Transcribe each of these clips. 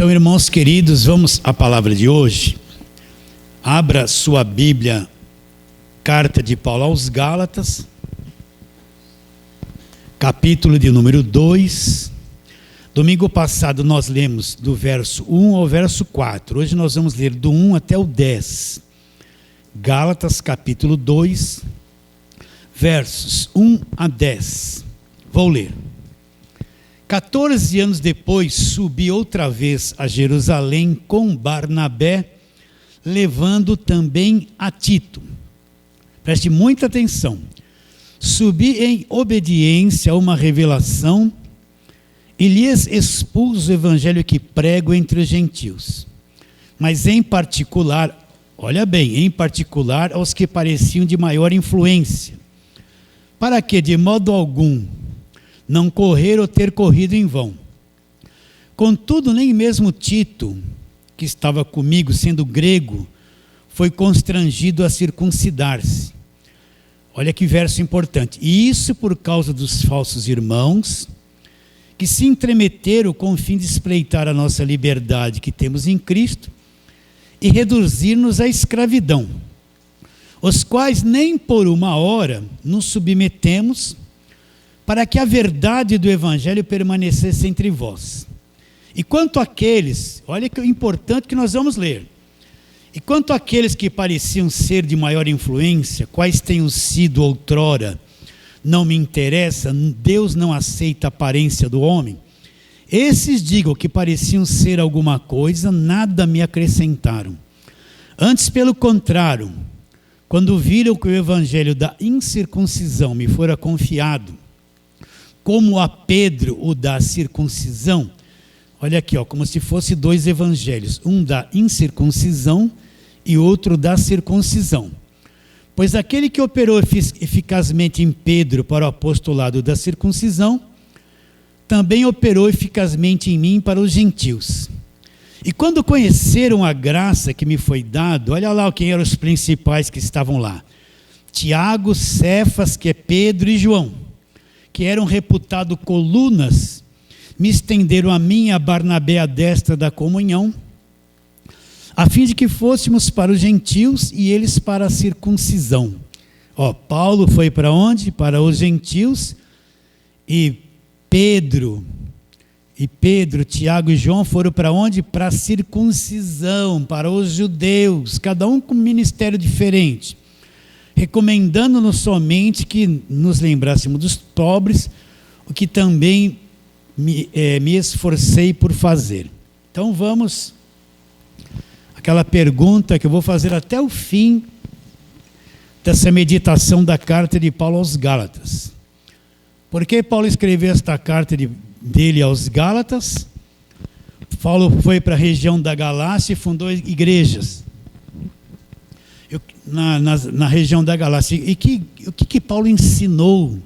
Então, irmãos queridos, vamos à palavra de hoje. Abra sua Bíblia, carta de Paulo aos Gálatas, capítulo de número 2. Domingo passado nós lemos do verso 1 ao verso 4. Hoje nós vamos ler do 1 até o 10. Gálatas, capítulo 2, versos 1 a 10. Vou ler. 14 anos depois, subi outra vez a Jerusalém com Barnabé, levando também a Tito. Preste muita atenção. Subi em obediência a uma revelação e lhes expus o evangelho que prego entre os gentios. Mas em particular, olha bem, em particular aos que pareciam de maior influência, para que de modo algum não correr ou ter corrido em vão. Contudo, nem mesmo Tito, que estava comigo, sendo grego, foi constrangido a circuncidar-se. Olha que verso importante. E isso por causa dos falsos irmãos, que se entremeteram com o fim de espreitar a nossa liberdade que temos em Cristo e reduzir-nos à escravidão, os quais nem por uma hora nos submetemos, para que a verdade do evangelho permanecesse entre vós. E quanto àqueles, olha que importante que nós vamos ler. E quanto àqueles que pareciam ser de maior influência, quais tenham sido outrora, não me interessa, Deus não aceita a aparência do homem. Esses, digo, que pareciam ser alguma coisa, nada me acrescentaram. Antes, pelo contrário, quando viram que o evangelho da incircuncisão me fora confiado, como a Pedro o da circuncisão, olha aqui, como se fosse dois evangelhos, um da incircuncisão e outro da circuncisão. Pois aquele que operou eficazmente em Pedro para o apostolado da circuncisão, também operou eficazmente em mim para os gentios. E quando conheceram a graça que me foi dada, olha lá quem eram os principais que estavam lá: Tiago, Cefas, que é Pedro, e João, que eram reputados colunas, me estenderam a mim e a Barnabé a destra da comunhão, a fim de que fôssemos para os gentios e eles para a circuncisão. Paulo foi para onde? Para os gentios, e Pedro, Tiago e João foram para onde? Para a circuncisão, para os judeus, cada um com um ministério diferente, recomendando-nos somente que nos lembrássemos dos pobres, o que também me esforcei por fazer. Então vamos, aquela pergunta que eu vou fazer até o fim dessa meditação da carta de Paulo aos Gálatas. Por que Paulo escreveu esta carta dele aos Gálatas? Paulo foi para a região da Galácia e fundou igrejas na região da Galácia. E o que Paulo ensinou?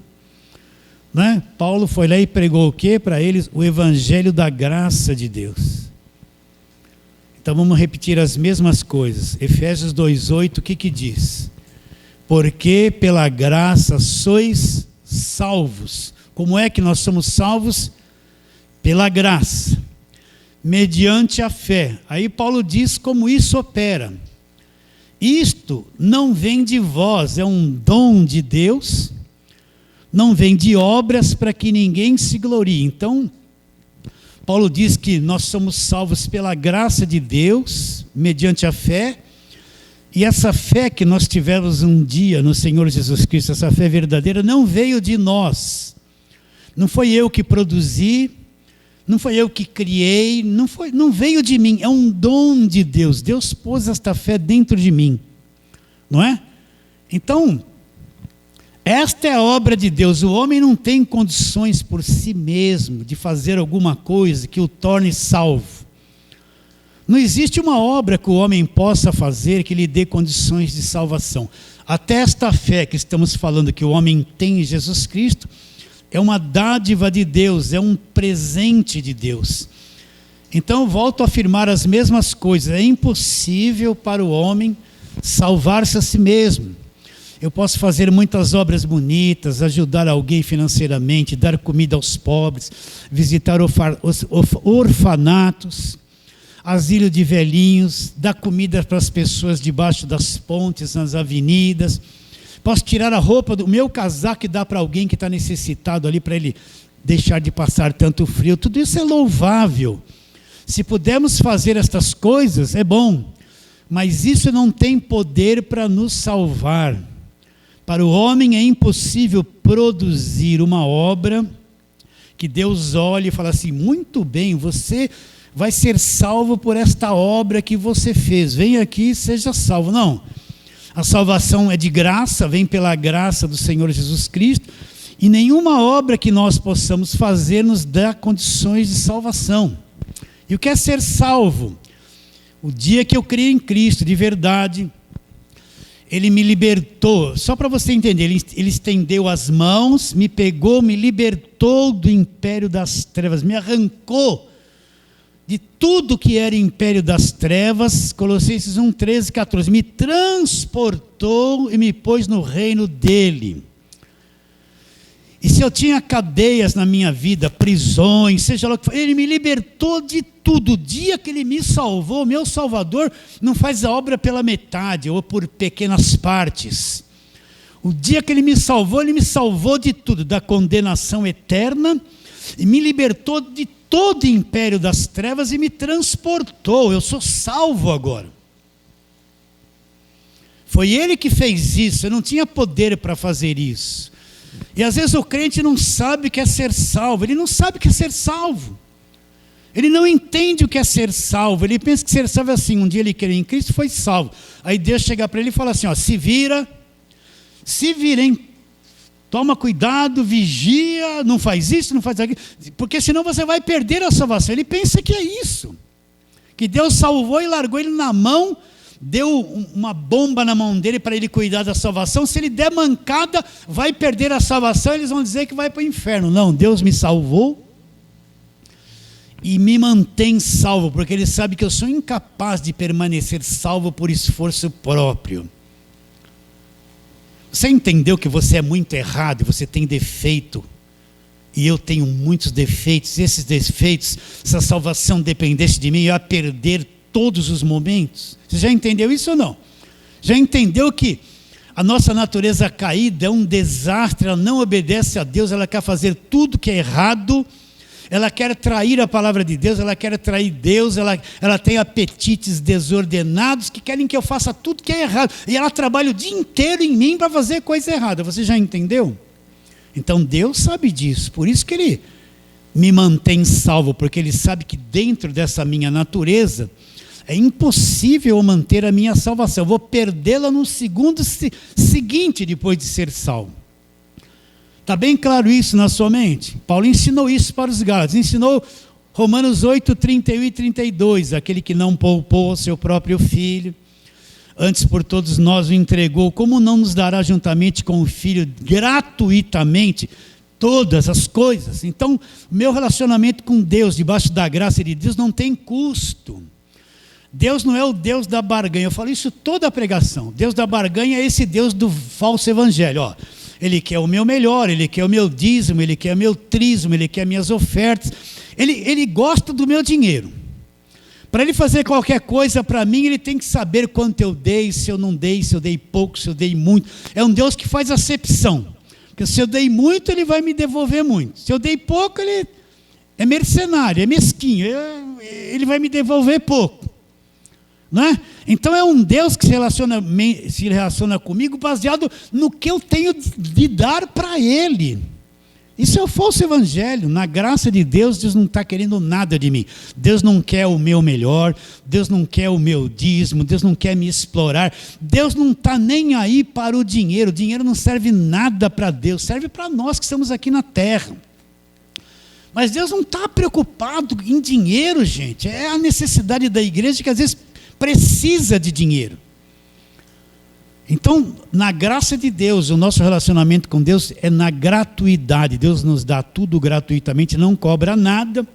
Né? Paulo foi lá e pregou o quê para eles? O evangelho da graça de Deus. Então vamos repetir as mesmas coisas. Efésios 2:8, o que diz? Porque pela graça sois salvos. Como é que nós somos salvos? Pela graça, mediante a fé. Aí Paulo diz como isso opera. Isto não vem de vós, é um dom de Deus, não vem de obras para que ninguém se glorie. Então, Paulo diz que nós somos salvos pela graça de Deus, mediante a fé, e essa fé que nós tivemos um dia no Senhor Jesus Cristo, essa fé verdadeira, não veio de nós, não foi eu que produzi, não foi eu que criei, não veio de mim, é um dom de Deus. Deus pôs esta fé dentro de mim, não é? Então, esta é a obra de Deus. O homem não tem condições por si mesmo de fazer alguma coisa que o torne salvo. Não existe uma obra que o homem possa fazer que lhe dê condições de salvação. Até esta fé que estamos falando que o homem tem em Jesus Cristo, é uma dádiva de Deus, é um presente de Deus. Então, volto a afirmar as mesmas coisas. É impossível para o homem salvar-se a si mesmo. Eu posso fazer muitas obras bonitas, ajudar alguém financeiramente, dar comida aos pobres, visitar orfanatos, asilo de velhinhos, dar comida para as pessoas debaixo das pontes, nas avenidas. Posso tirar a roupa do meu casaco e dar para alguém que está necessitado ali, para ele deixar de passar tanto frio. Tudo isso é louvável. Se pudermos fazer estas coisas, é bom. Mas isso não tem poder para nos salvar. Para o homem é impossível produzir uma obra que Deus olhe e fala assim, muito bem, você vai ser salvo por esta obra que você fez. Vem aqui e seja salvo. Não. A salvação é de graça, vem pela graça do Senhor Jesus Cristo. E nenhuma obra que nós possamos fazer nos dá condições de salvação. E o que é ser salvo? O dia que eu criei em Cristo, de verdade, Ele me libertou. Só para você entender, ele estendeu as mãos, me pegou, me libertou do império das trevas, me arrancou de tudo que era império das trevas, Colossenses 1, 13, 14, me transportou e me pôs no reino dele. E se eu tinha cadeias na minha vida, prisões, seja lá o que for, ele me libertou de tudo. O dia que ele me salvou, meu Salvador não faz a obra pela metade ou por pequenas partes. O dia que ele me salvou de tudo, da condenação eterna, e me libertou de todo o império das trevas e me transportou. Eu sou salvo agora. Foi ele que fez isso, eu não tinha poder para fazer isso. E às vezes o crente não sabe o que é ser salvo, ele não sabe o que é ser salvo. Ele não entende o que é ser salvo, ele pensa que ser salvo é assim, um dia ele crê em Cristo e foi salvo. Aí Deus chega para ele e fala assim, ó, se vira, hein? Toma cuidado, vigia, não faz isso, não faz aquilo, porque senão você vai perder a salvação. Ele pensa que é isso, que Deus salvou e largou ele na mão, deu uma bomba na mão dele para ele cuidar da salvação. Se ele der mancada, vai perder a salvação, eles vão dizer que vai para o inferno. Não, Deus me salvou e me mantém salvo, porque Ele sabe que eu sou incapaz de permanecer salvo por esforço próprio. Você entendeu que você é muito errado, você tem defeito, e eu tenho muitos defeitos, esses defeitos, se a salvação dependesse de mim, eu ia perder todos os momentos. Você já entendeu isso ou não? Já entendeu que a nossa natureza caída é um desastre, ela não obedece a Deus, ela quer fazer tudo que é errado, ela quer trair a palavra de Deus, ela quer trair Deus, ela tem apetites desordenados que querem que eu faça tudo que é errado, e ela trabalha o dia inteiro em mim para fazer coisa errada. Você já entendeu? Então Deus sabe disso, por isso que Ele me mantém salvo, porque Ele sabe que dentro dessa minha natureza é impossível eu manter a minha salvação, eu vou perdê-la no segundo seguinte depois de ser salvo. Está bem claro isso na sua mente? Paulo ensinou isso para os Gálatas, ensinou Romanos 8, 31 e 32, aquele que não poupou o seu próprio filho, antes por todos nós o entregou, como não nos dará juntamente com o filho gratuitamente todas as coisas? Então, meu relacionamento com Deus, debaixo da graça de Deus, não tem custo. Deus não é o Deus da barganha, eu falo isso toda a pregação. Deus da barganha é esse Deus do falso evangelho, ó. Ele quer o meu melhor, Ele quer o meu dízimo, Ele quer o meu trismo, Ele quer minhas ofertas, Ele gosta do meu dinheiro. Para Ele fazer qualquer coisa para mim, Ele tem que saber quanto eu dei, se eu não dei, se eu dei pouco, se eu dei muito. É um Deus que faz acepção, porque se eu dei muito, Ele vai me devolver muito. Se eu dei pouco, Ele é mercenário, é mesquinho, Ele vai me devolver pouco. Não é? Então é um Deus que se relaciona comigo baseado no que eu tenho de dar para Ele. Isso é o falso evangelho. Na graça de Deus, Deus não está querendo nada de mim. Deus não quer o meu melhor, Deus não quer o meu dízimo, Deus não quer me explorar. Deus não está nem aí para o dinheiro não serve nada para Deus, serve para nós que estamos aqui na terra. Mas Deus não está preocupado em dinheiro, gente. É a necessidade da igreja que às vezes precisa de dinheiro. Então, na graça de Deus, o nosso relacionamento com Deus é na gratuidade. Deus nos dá tudo gratuitamente, não cobra nada.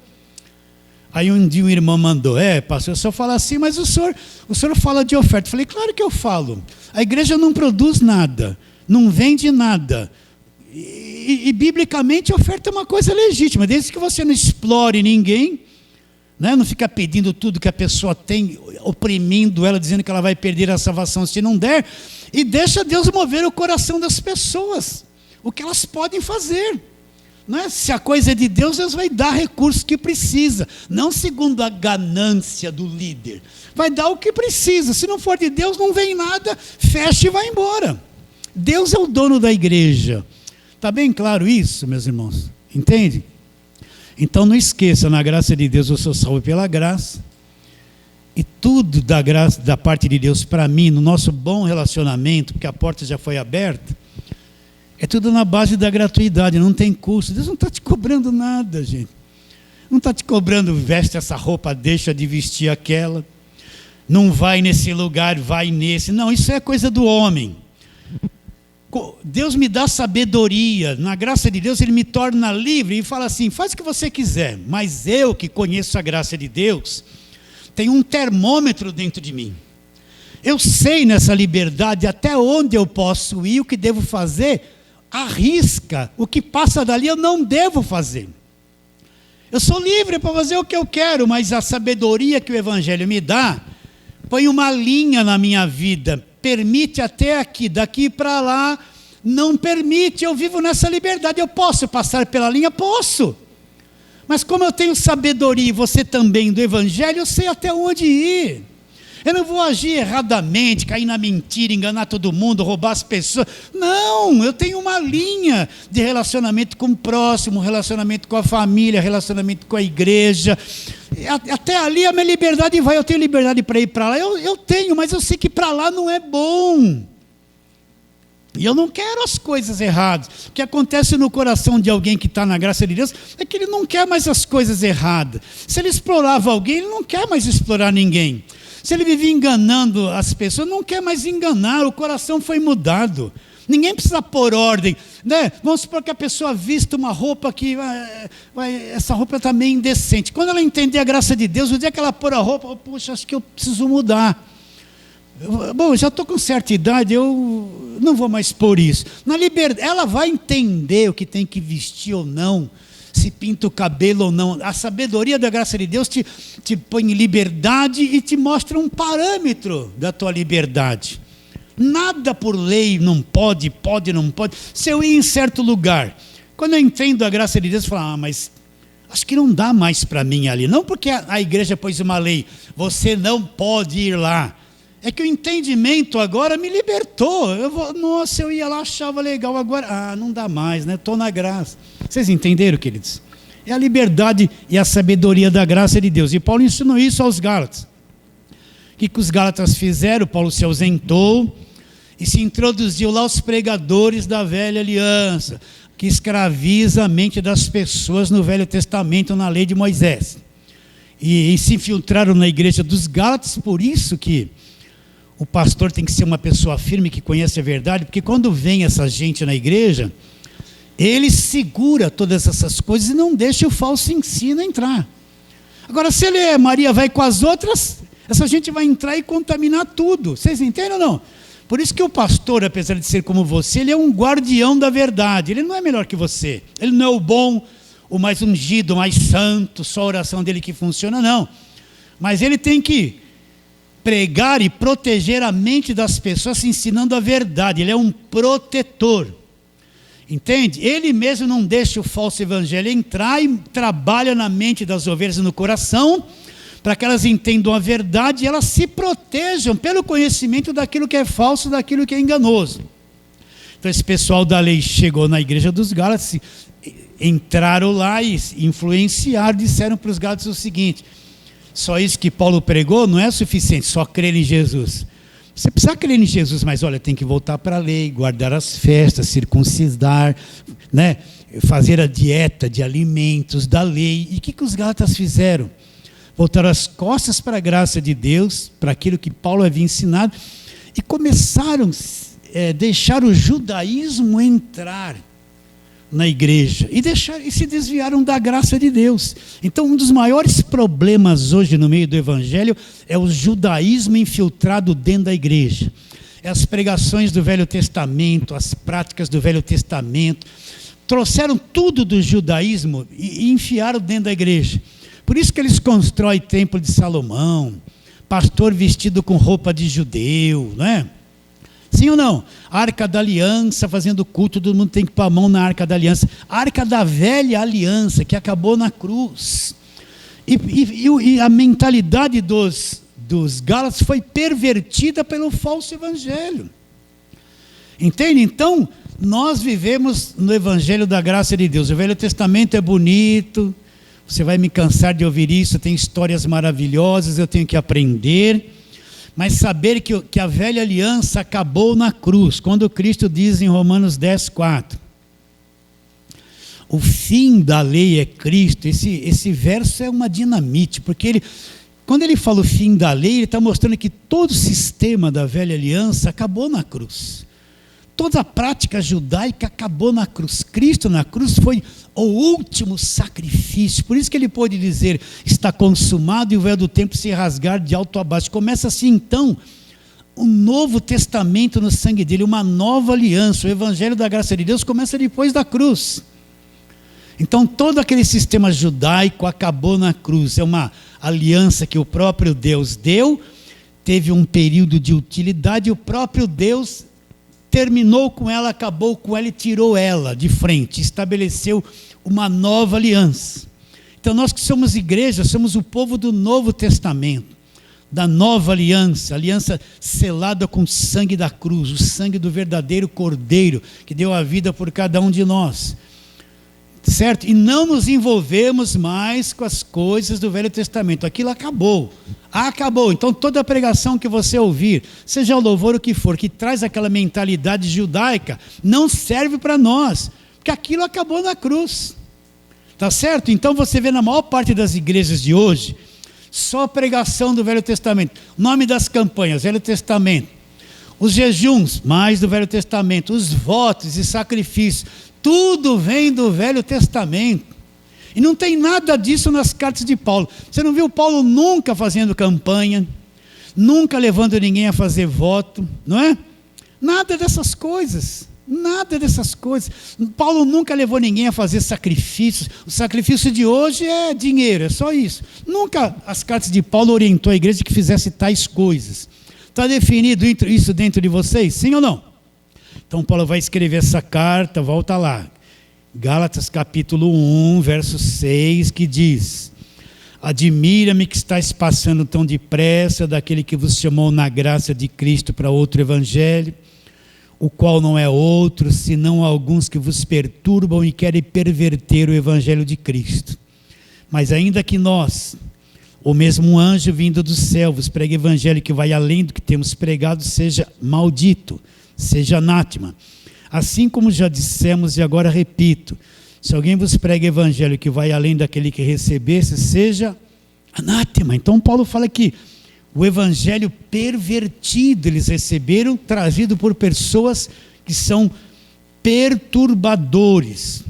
Aí um dia um irmão mandou, pastor, o senhor fala assim, mas o senhor fala de oferta. Eu falei, claro que eu falo. A igreja não produz nada, não vende nada. E biblicamente a oferta é uma coisa legítima, desde que você não explore ninguém, né? Não fica pedindo tudo que a pessoa tem, oprimindo ela, dizendo que ela vai perder a salvação se não der, e deixa Deus mover o coração das pessoas, o que elas podem fazer. Né? Se a coisa é de Deus, Deus vai dar recursos que precisa, não segundo a ganância do líder, vai dar o que precisa. Se não for de Deus, não vem nada, fecha e vai embora. Deus é o dono da igreja. Está bem claro isso, meus irmãos? Entende? Então não esqueça, na graça de Deus eu sou salvo pela graça, e tudo da graça, da parte de Deus para mim, no nosso bom relacionamento, porque a porta já foi aberta, é tudo na base da gratuidade, não tem custo. Deus não está te cobrando nada, gente. Não está te cobrando, veste essa roupa, deixa de vestir aquela. Não vai nesse lugar, vai nesse. Não, isso é coisa do homem. Deus me dá sabedoria. Na graça de Deus, Ele me torna livre e fala assim, faz o que você quiser. Mas eu, que conheço a graça de Deus, tenho um termômetro dentro de mim. Eu sei nessa liberdade até onde eu posso ir, o que devo fazer. Arrisca, o que passa dali eu não devo fazer. Eu sou livre para fazer o que eu quero, mas a sabedoria que o Evangelho me dá, põe uma linha na minha vida, permite até aqui, daqui para lá, não permite, eu vivo nessa liberdade. Eu posso passar pela linha? Posso. Mas como eu tenho sabedoria, e você também do Evangelho, eu sei até onde ir. Eu não vou agir erradamente, cair na mentira, enganar todo mundo, roubar as pessoas. Não, eu tenho uma linha de relacionamento com o próximo, relacionamento com a família, relacionamento com a igreja. Até ali a minha liberdade vai, eu tenho liberdade para ir para lá. Eu tenho, mas eu sei que para lá não é bom. E eu não quero as coisas erradas. O que acontece no coração de alguém que está na graça de Deus é que ele não quer mais as coisas erradas. Se ele explorava alguém, ele não quer mais explorar ninguém. Se ele vivia enganando as pessoas, não quer mais enganar, o coração foi mudado. Ninguém precisa pôr ordem, né? Vamos supor que a pessoa vista uma roupa que essa roupa está meio indecente. Quando ela entender a graça de Deus, o dia que ela pôr a roupa, puxa, acho que eu preciso mudar. Bom, já estou com certa idade, eu não vou mais pôr isso. Na liberdade, ela vai entender o que tem que vestir ou não, se pinta o cabelo ou não. A sabedoria da graça de Deus te põe em liberdade e te mostra um parâmetro da tua liberdade. Nada por lei, não pode, não pode. Se eu ir em certo lugar, quando eu entendo a graça de Deus, eu falo, mas acho que não dá mais para mim ali. Não porque a igreja pôs uma lei, você não pode ir lá. É que o entendimento agora me libertou. Nossa, eu ia lá, achava legal, agora, não dá mais, né? Estou na graça. Vocês entenderam, queridos? É a liberdade e a sabedoria da graça de Deus. E Paulo ensinou isso aos Gálatas. O que os Gálatas fizeram? Paulo se ausentou e se introduziu lá aos pregadores da velha aliança, que escraviza a mente das pessoas no Velho Testamento, na lei de Moisés. E se infiltraram na igreja dos Gálatas, por isso que o pastor tem que ser uma pessoa firme, que conhece a verdade, porque quando vem essa gente na igreja, ele segura todas essas coisas e não deixa o falso ensino entrar. Agora, se Maria vai com as outras, essa gente vai entrar e contaminar tudo. Vocês entendem ou não? Por isso que o pastor, apesar de ser como você, ele é um guardião da verdade. Ele não é melhor que você. Ele não é o bom, o mais ungido, o mais santo, só a oração dele que funciona, não. Mas ele tem que pregar e proteger a mente das pessoas, ensinando a verdade. Ele é um protetor. Entende? Ele mesmo não deixa o falso evangelho entrar e trabalha na mente das ovelhas e no coração, para que elas entendam a verdade e elas se protejam pelo conhecimento daquilo que é falso, daquilo que é enganoso. Então esse pessoal da lei chegou na igreja dos Gálatas, entraram lá e influenciaram, disseram para os Gálatas o seguinte: só isso que Paulo pregou não é suficiente, só crer em Jesus. Você precisa crer em Jesus, mas olha, tem que voltar para a lei, guardar as festas, circuncidar, né? Fazer a dieta de alimentos da lei. E o que os Gálatas fizeram? Voltaram as costas para a graça de Deus, para aquilo que Paulo havia ensinado, e começaram a deixar o judaísmo entrar na igreja, e se desviaram da graça de Deus. Então um dos maiores problemas hoje no meio do evangelho é o judaísmo infiltrado dentro da igreja. É as pregações do Velho Testamento, as práticas do Velho Testamento, trouxeram tudo do judaísmo e enfiaram dentro da igreja. Por isso que eles constroem templo de Salomão, pastor vestido com roupa de judeu, não é? Sim ou não? Arca da Aliança, fazendo culto, todo mundo tem que pôr a mão na Arca da Aliança. Arca da velha aliança, que acabou na cruz. E a mentalidade dos Gálatas foi pervertida pelo falso evangelho. Entende? Então, nós vivemos no evangelho da graça de Deus. O Velho Testamento é bonito, você vai me cansar de ouvir isso, tem histórias maravilhosas, eu tenho que aprender. Mas saber que a velha aliança acabou na cruz, quando Cristo diz em Romanos 10:4, o fim da lei é Cristo. Esse verso é uma dinamite, porque quando ele fala o fim da lei, ele está mostrando que todo o sistema da velha aliança acabou na cruz. Toda a prática judaica acabou na cruz. Cristo na cruz foi o último sacrifício. Por isso que ele pôde dizer, está consumado, e o véu do templo se rasgar de alto a baixo. Começa assim então, um novo testamento no sangue dele, uma nova aliança. O evangelho da graça de Deus começa depois da cruz. Então todo aquele sistema judaico acabou na cruz. É uma aliança que o próprio Deus deu, teve um período de utilidade, e o próprio Deus terminou com ela, acabou com ela e tirou ela de frente, estabeleceu uma nova aliança. Então nós que somos igreja, somos o povo do Novo Testamento, da nova aliança, aliança selada com o sangue da cruz, o sangue do verdadeiro Cordeiro, que deu a vida por cada um de nós. Certo? E não nos envolvemos mais com as coisas do Velho Testamento. Aquilo acabou. Acabou. Então toda a pregação que você ouvir, seja o louvor o que for, que traz aquela mentalidade judaica, não serve para nós, porque aquilo acabou na cruz. Tá certo? Então você vê na maior parte das igrejas de hoje, só a pregação do Velho Testamento. Nome das campanhas, Velho Testamento. Os jejuns, mais do Velho Testamento. Os votos e sacrifícios, tudo vem do Velho Testamento. E não tem nada disso nas cartas de Paulo. Você não viu Paulo nunca fazendo campanha, nunca levando ninguém a fazer voto, não é? Nada dessas coisas. Nada dessas coisas. Paulo nunca levou ninguém a fazer sacrifícios. O sacrifício de hoje é dinheiro, é só isso. Nunca as cartas de Paulo orientou a igreja que fizesse tais coisas. Está definido isso dentro de vocês? Sim ou não? Então Paulo vai escrever essa carta, volta lá. Gálatas capítulo 1, verso 6, que diz: admira-me que estáis passando tão depressa daquele que vos chamou na graça de Cristo para outro evangelho, o qual não é outro, senão alguns que vos perturbam e querem perverter o evangelho de Cristo. Mas ainda que nós, ou mesmo um anjo vindo do céu, vos pregue evangelho que vai além do que temos pregado, seja maldito, seja anátema. Assim como já dissemos e agora repito, se alguém vos prega evangelho que vai além daquele que recebesse, seja anátema. Então Paulo fala que o evangelho pervertido eles receberam, trazido por pessoas que são perturbadores.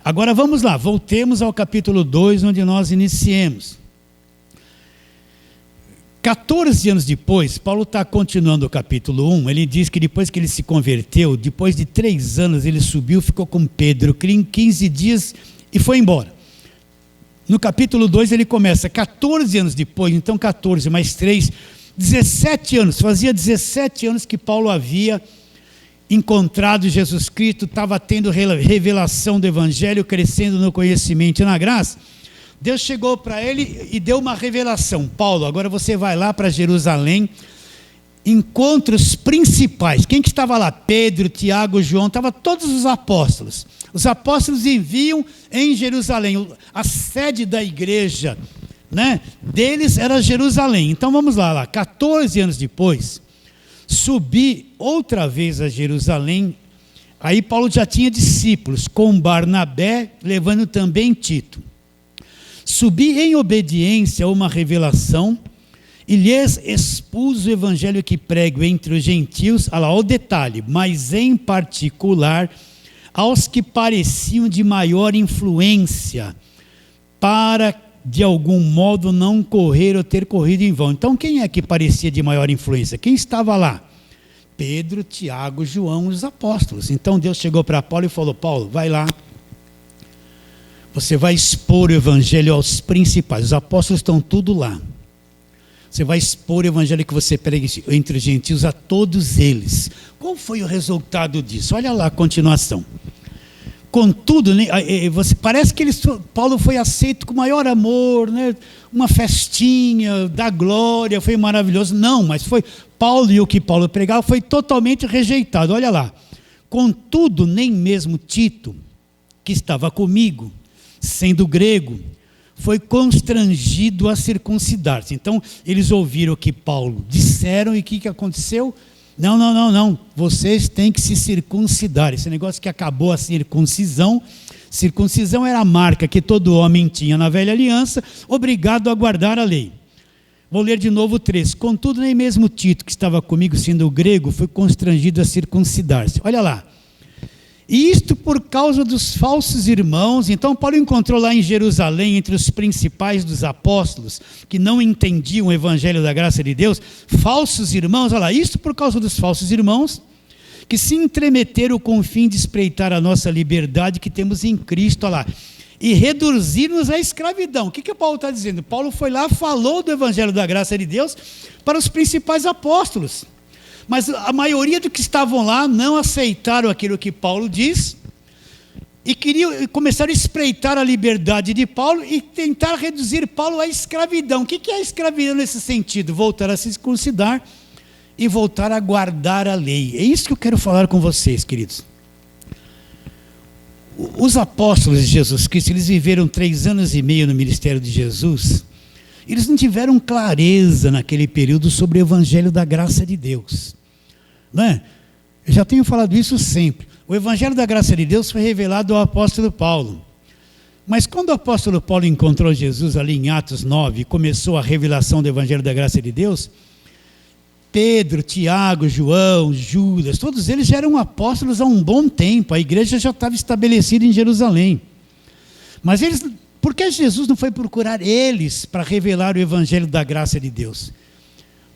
Agora vamos lá, voltemos ao capítulo 2, onde nós iniciemos. 14 anos depois, Paulo está continuando o capítulo 1, ele diz que depois que ele se converteu, depois de 3 anos ele subiu, ficou com Pedro, 15 dias e foi embora. No capítulo 2 ele começa, 14 anos depois, então 14 mais 3, 17 anos, fazia 17 anos que Paulo havia encontrado Jesus Cristo, estava tendo revelação do Evangelho, crescendo no conhecimento e na graça. Deus chegou para ele e deu uma revelação: Paulo, agora você vai lá para Jerusalém, encontra os principais. Quem que estava lá? Pedro, Tiago, João, estavam todos os apóstolos. Os apóstolos enviam em Jerusalém, a sede da igreja, né, deles era Jerusalém. Então vamos lá, 14 anos depois, subi outra vez a Jerusalém. Aí Paulo já tinha discípulos, com Barnabé, levando também Tito. Subi em obediência a uma revelação e lhes expus o evangelho que prego entre os gentios, olha lá, o detalhe, mas em particular aos que pareciam de maior influência, para de algum modo não correr ou ter corrido em vão. Então quem é que parecia de maior influência? Quem estava lá? Pedro, Tiago, João, os apóstolos. Então Deus chegou para Paulo e falou: Paulo, vai lá, Você vai expor o evangelho aos principais. Os apóstolos estão tudo lá. Você vai expor o evangelho que você prega entre os gentios a todos eles. Qual foi o resultado disso? Olha lá a continuação. Contudo, parece que Paulo foi aceito com maior amor, né? Uma festinha da glória, foi maravilhoso. Não, mas foi Paulo, e o que Paulo pregava foi totalmente rejeitado. Olha lá. Contudo, nem mesmo Tito, que estava comigo, sendo grego, foi constrangido a circuncidar-se. Então, eles ouviram o que Paulo disseram e o que aconteceu? Não, vocês têm que se circuncidar. Esse negócio que acabou a circuncisão. Circuncisão era a marca que todo homem tinha na velha aliança, obrigado a guardar a lei. Vou ler de novo o 3. Contudo, nem mesmo Tito, que estava comigo sendo grego, foi constrangido a circuncidar-se. Olha lá. E isto por causa dos falsos irmãos. Então Paulo encontrou lá em Jerusalém, entre os principais dos apóstolos, que não entendiam o evangelho da graça de Deus, falsos irmãos. Olha lá, isto por causa dos falsos irmãos, que se entremeteram com o fim de espreitar a nossa liberdade que temos em Cristo. Olha lá, e reduzir-nos à escravidão. O que Paulo está dizendo? Paulo foi lá, falou do evangelho da graça de Deus para os principais apóstolos. Mas a maioria dos que estavam lá não aceitaram aquilo que Paulo diz e começaram a espreitar a liberdade de Paulo e tentar reduzir Paulo à escravidão. O que é a escravidão nesse sentido? Voltar a se circuncidar e voltar a guardar a lei. É isso que eu quero falar com vocês, queridos. Os apóstolos de Jesus Cristo, eles viveram 3 anos e meio no ministério de Jesus. Eles não tiveram clareza naquele período sobre o evangelho da graça de Deus. Não é? Eu já tenho falado isso sempre. O evangelho da graça de Deus foi revelado ao apóstolo Paulo. Mas quando o apóstolo Paulo encontrou Jesus ali em Atos 9 e começou a revelação do evangelho da graça de Deus, Pedro, Tiago, João, Judas, todos eles já eram apóstolos há um bom tempo. A igreja já estava estabelecida em Jerusalém. Mas por que Jesus não foi procurar eles para revelar o evangelho da graça de Deus?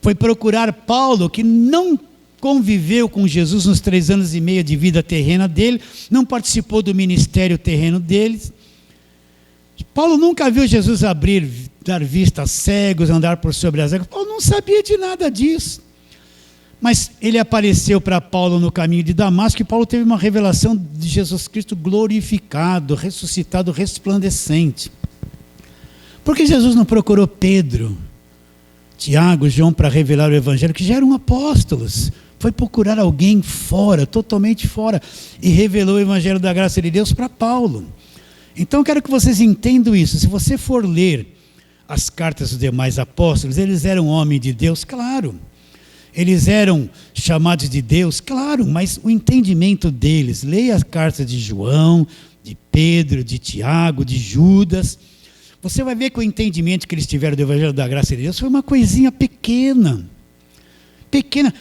Foi procurar Paulo, que não conviveu com Jesus nos 3 anos e meio de vida terrena dele, não participou do ministério terreno deles. Paulo nunca viu Jesus dar vista a cegos, andar por sobre as águas. Paulo não sabia de nada disso. Mas ele apareceu para Paulo no caminho de Damasco e Paulo teve uma revelação de Jesus Cristo glorificado, ressuscitado, resplandecente. Por que Jesus não procurou Pedro, Tiago, João para revelar o evangelho, que já eram apóstolos? Foi procurar alguém fora, totalmente fora, e revelou o evangelho da graça de Deus para Paulo. Então eu quero que vocês entendam isso. Se você for ler as cartas dos demais apóstolos, eles eram homens de Deus, claro. Eles eram chamados de Deus, claro, mas o entendimento deles, leia as cartas de João, de Pedro, de Tiago, de Judas, você vai ver que o entendimento que eles tiveram do evangelho da graça de Deus foi uma coisinha pequena.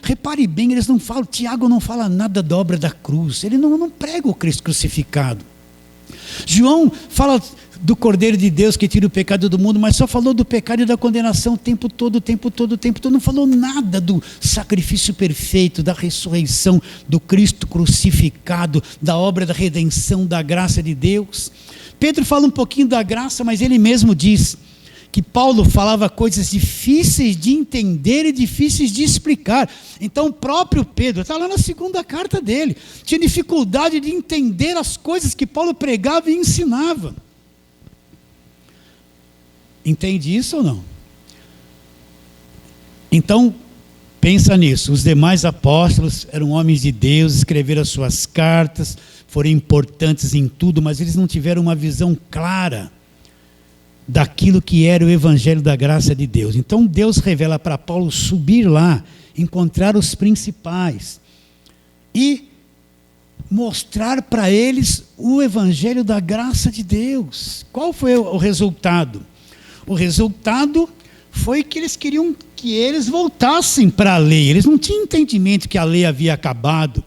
Repare bem, eles não falam, Tiago não fala nada da obra da cruz, ele não prega o Cristo crucificado. João fala do Cordeiro de Deus que tira o pecado do mundo, mas só falou do pecado e da condenação o tempo todo, não falou nada do sacrifício perfeito, da ressurreição, do Cristo crucificado, da obra da redenção, da graça de Deus. Pedro fala um pouquinho da graça, mas ele mesmo diz que Paulo falava coisas difíceis de entender e difíceis de explicar. Então o próprio Pedro, está lá na 2ª carta dele, tinha dificuldade de entender as coisas que Paulo pregava e ensinava. Entende isso ou não? Então, pensa nisso. Os demais apóstolos eram homens de Deus, escreveram as suas cartas, foram importantes em tudo, mas eles não tiveram uma visão clara daquilo que era o evangelho da graça de Deus. Então Deus revela para Paulo subir lá, encontrar os principais e mostrar para eles o evangelho da graça de Deus. Qual foi o resultado? O resultado foi que eles queriam que eles voltassem para a lei. Eles não tinham entendimento que a lei havia acabado,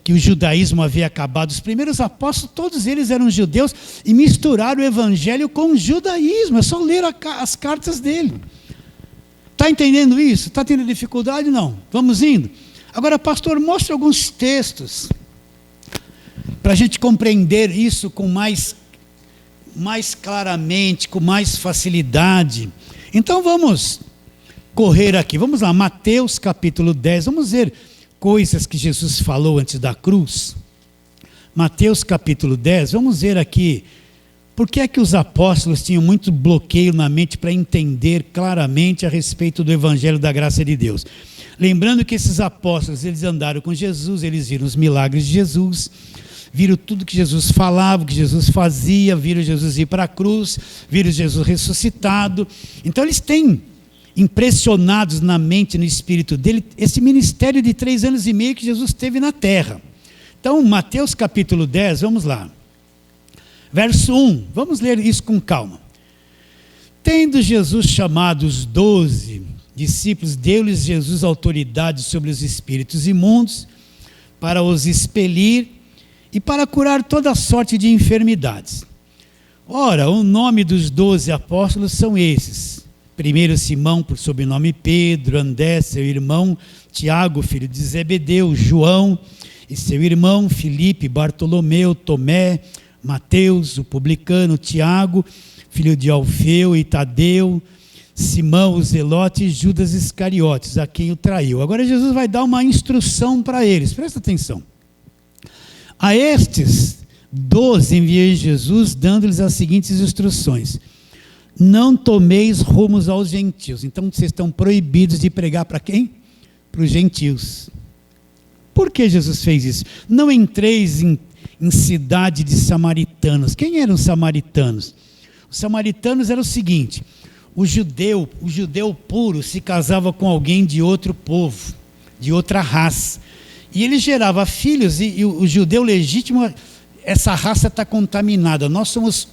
que o judaísmo havia acabado. Os primeiros apóstolos, todos eles eram judeus e misturaram o evangelho com o judaísmo. É só ler as cartas dele. Está entendendo isso? Está tendo dificuldade? Não. Vamos indo? Agora, pastor, mostre alguns textos para a gente compreender isso com mais mais claramente, com mais facilidade. Então vamos correr aqui, vamos lá, Mateus capítulo 10, vamos ver coisas que Jesus falou antes da cruz. Mateus capítulo 10, vamos ver aqui, por que é que os apóstolos tinham muito bloqueio na mente para entender claramente a respeito do Evangelho da graça de Deus. Lembrando que esses apóstolos, eles andaram com Jesus, eles viram os milagres de Jesus, viram tudo que Jesus falava, que Jesus fazia, viram Jesus ir para a cruz, viram Jesus ressuscitado. Então eles têm impressionados na mente, no espírito dele, esse ministério de 3 anos e meio que Jesus teve na terra. Então, Mateus capítulo 10, vamos lá. Verso 1, vamos ler isso com calma. Tendo Jesus chamado os 12 discípulos, deu-lhes Jesus autoridade sobre os espíritos imundos, para os expelir e para curar toda sorte de enfermidades. Ora, o nome dos 12 apóstolos são esses: primeiro Simão, por sobrenome Pedro, André, seu irmão, Tiago, filho de Zebedeu, João e seu irmão, Filipe, Bartolomeu, Tomé, Mateus, o publicano, Tiago, filho de Alfeu e Tadeu, Simão, o Zelote e Judas Iscariotes, a quem o traiu. Agora Jesus vai dar uma instrução para eles, presta atenção. A estes 12 enviei Jesus, dando-lhes as seguintes instruções: não tomeis rumos aos gentios. Então vocês estão proibidos de pregar para quem? Para os gentios. Por que Jesus fez isso? Não entreis em cidade de samaritanos. Quem eram os samaritanos? Os samaritanos eram o seguinte: o judeu puro se casava com alguém de outro povo, de outra raça, e ele gerava filhos, e o judeu legítimo, essa raça está contaminada. Nós somos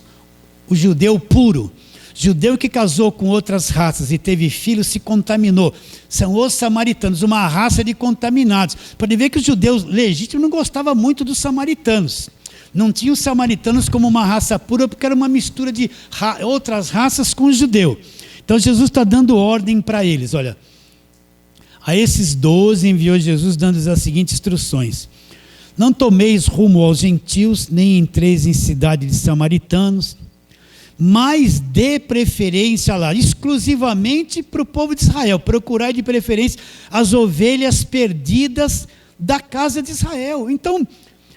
o judeu puro. Judeu que casou com outras raças e teve filhos se contaminou. São os samaritanos, uma raça de contaminados. Pode ver que os judeus legítimos não gostavam muito dos samaritanos. Não tinham os samaritanos como uma raça pura, porque era uma mistura de outras raças com o judeu. Então Jesus está dando ordem para eles. Olha, a esses 12 enviou Jesus, dando-lhes as seguintes instruções: não tomeis rumo aos gentios, nem entreis em cidade de samaritanos, mas dê preferência lá, exclusivamente para o povo de Israel. Procurai de preferência as ovelhas perdidas da casa de Israel. Então,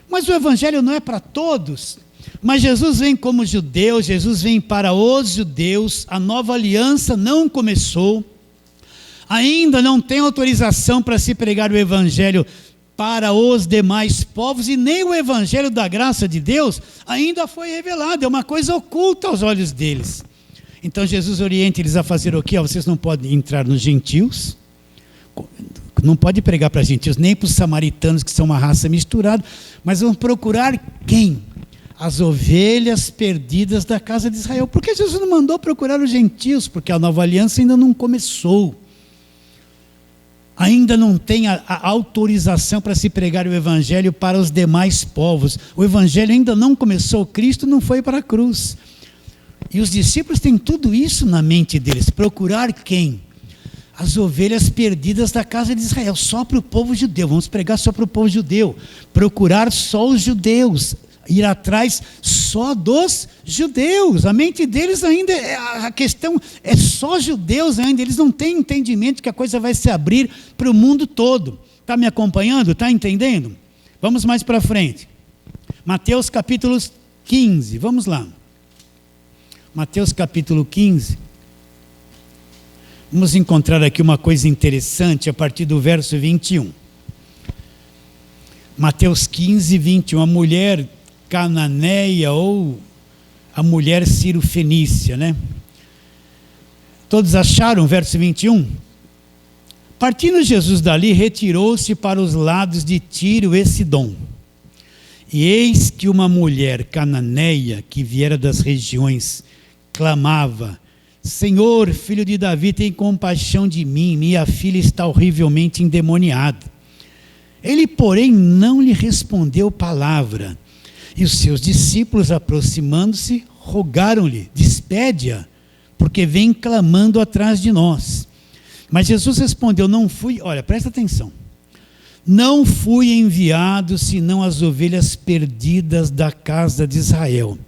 mas o evangelho não é para todos. Mas Jesus vem como judeu, Jesus vem para os judeus. A nova aliança não começou, ainda não tem autorização para se pregar o evangelho para os demais povos, e nem o evangelho da graça de Deus ainda foi revelado, é uma coisa oculta aos olhos deles. Então Jesus orienta eles a fazer o quê? Vocês não podem entrar nos gentios, não pode pregar para gentios, nem para os samaritanos, que são uma raça misturada, mas vão procurar quem? As ovelhas perdidas da casa de Israel. Por que Jesus não mandou procurar os gentios? Porque a nova aliança ainda não começou. Ainda não tem a autorização para se pregar o evangelho para os demais povos. O evangelho ainda não começou, Cristo não foi para a cruz. E os discípulos têm tudo isso na mente deles. Procurar quem? As ovelhas perdidas da casa de Israel, só para o povo judeu. Vamos pregar só para o povo judeu. Procurar só os judeus. Ir atrás só dos judeus. A mente deles ainda, a questão é só judeus ainda. Eles não têm entendimento que a coisa vai se abrir para o mundo todo. Está me acompanhando? Está entendendo? Vamos mais para frente. Mateus capítulo 15, vamos lá. Mateus capítulo 15. Vamos encontrar aqui uma coisa interessante a partir do verso 21. Mateus 15, 21. A mulher cananeia, ou a mulher Ciro-fenícia, né? Todos acharam o verso 21? Partindo Jesus dali, retirou-se para os lados de Tiro e Sidom. E eis que uma mulher cananeia, que viera das regiões, clamava: Senhor, filho de Davi, tem compaixão de mim, minha filha está horrivelmente endemoniada. Ele, porém, não lhe respondeu palavra. E os seus discípulos, aproximando-se, rogaram-lhe: despede-a, porque vem clamando atrás de nós. Mas Jesus respondeu: não fui, olha, presta atenção, não fui enviado senão as ovelhas perdidas da casa de Israel.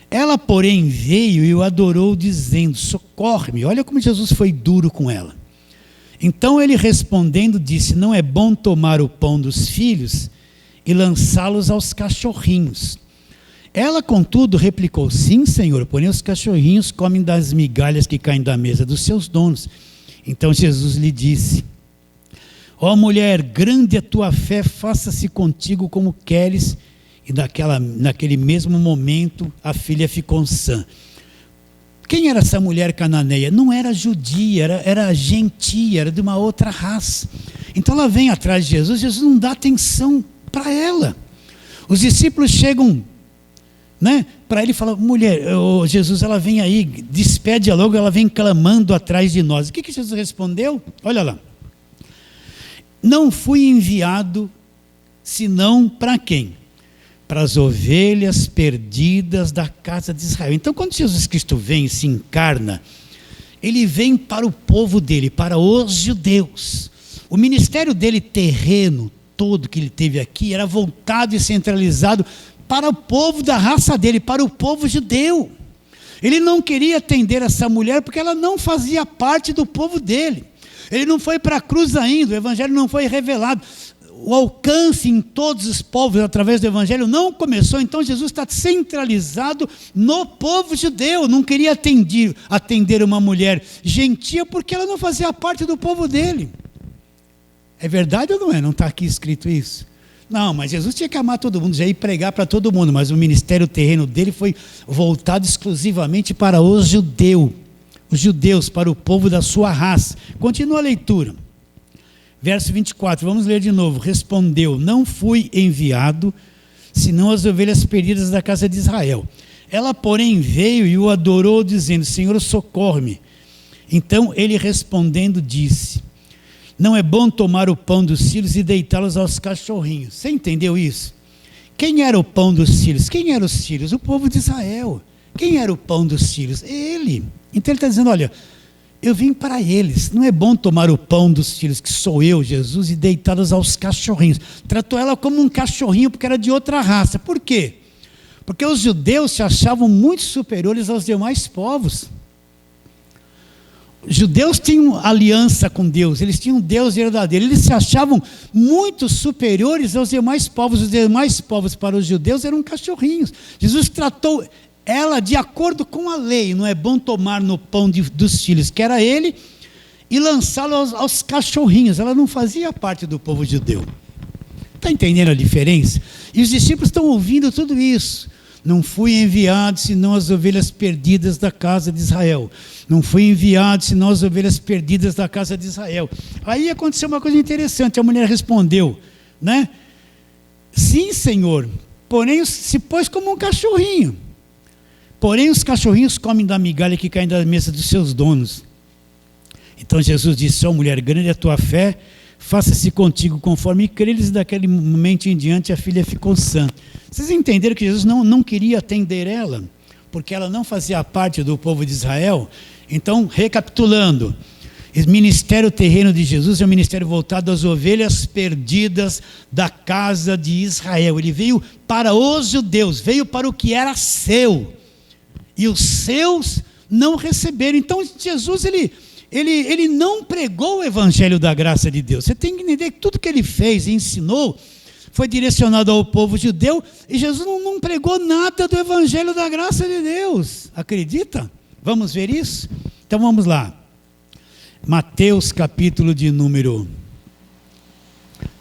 Ela, porém, veio e o adorou, dizendo: socorre-me. Olha como Jesus foi duro com ela. Então ele respondendo disse: não é bom tomar o pão dos filhos e lançá-los aos cachorrinhos. Ela, contudo, replicou: sim, Senhor, porém os cachorrinhos comem das migalhas que caem da mesa dos seus donos. Então Jesus lhe disse: ó mulher, grande é a tua fé, faça-se contigo como queres. E naquele mesmo momento a filha ficou sã. Quem era essa mulher cananeia? Não era judia, era gentia, era de uma outra raça. Então ela vem atrás de Jesus, Jesus não dá atenção para ela. Os discípulos chegam, né, para ele e falam: mulher, Jesus, ela vem aí, despede logo, ela vem clamando atrás de nós. O que Jesus respondeu? Olha lá. Não fui enviado senão para quem? Para as ovelhas perdidas da casa de Israel. Então, quando Jesus Cristo vem e se encarna, ele vem para o povo dele, para os judeus. O ministério dele terreno, todo que ele teve aqui, era voltado e centralizado para o povo da raça dele, para o povo judeu. Ele não queria atender essa mulher porque ela não fazia parte do povo dele. Ele não foi para a cruz ainda, o evangelho não foi revelado. O alcance em todos os povos através do evangelho não começou. Então Jesus está centralizado no povo judeu. Não queria atender uma mulher gentia porque ela não fazia parte do povo dele. É verdade ou não é? Não está aqui escrito isso? Não, mas Jesus tinha que amar todo mundo, já ia pregar para todo mundo, mas o ministério terreno dele foi voltado exclusivamente para os judeus, para o povo da sua raça. Continua a leitura. Verso 24, vamos ler de novo. Respondeu: não fui enviado, senão as ovelhas perdidas da casa de Israel. Ela, porém, veio e o adorou, dizendo: Senhor, socorre-me. Então ele respondendo disse: não é bom tomar o pão dos filhos e deitá-los aos cachorrinhos. Você entendeu isso? Quem era o pão dos filhos? Quem eram os filhos? O povo de Israel. Quem era o pão dos filhos? Ele. Então ele está dizendo: olha, eu vim para eles. Não é bom tomar o pão dos filhos, que sou eu, Jesus, e deitá-los aos cachorrinhos. Tratou ela como um cachorrinho porque era de outra raça. Por quê? Porque os judeus se achavam muito superiores aos demais povos. Os judeus tinham aliança com Deus, eles tinham Deus verdadeiro, eles se achavam muito superiores aos demais povos. Os demais povos para os judeus eram cachorrinhos. Jesus tratou ela de acordo com a lei. Não é bom tomar no pão dos filhos, que era ele, e lançá-lo aos cachorrinhos. Ela não fazia parte do povo judeu. Está entendendo a diferença? E os discípulos estão ouvindo tudo isso. Não fui enviado senão as ovelhas perdidas da casa de Israel. Não fui enviado senão as ovelhas perdidas da casa de Israel. Aí aconteceu uma coisa interessante. A mulher respondeu, né? Sim, Senhor, porém se pôs como um cachorrinho. Porém os cachorrinhos comem da migalha que cai da mesa dos seus donos. Então Jesus disse: ó mulher, grande é a tua fé, faça-se contigo conforme creres. E daquele momento em diante a filha ficou sã. Vocês entenderam que Jesus não queria atender ela, porque ela não fazia parte do povo de Israel? Então, recapitulando, o ministério terreno de Jesus é um ministério voltado às ovelhas perdidas da casa de Israel. Ele veio para os judeus, veio para o que era seu, e os seus não receberam. Então Jesus ele não pregou o evangelho da graça de Deus. Você tem que entender que tudo que ele fez e ensinou foi direcionado ao povo judeu, e Jesus não pregou nada do evangelho da graça de Deus. Acredita? Vamos ver isso? Então vamos lá. Mateus capítulo de número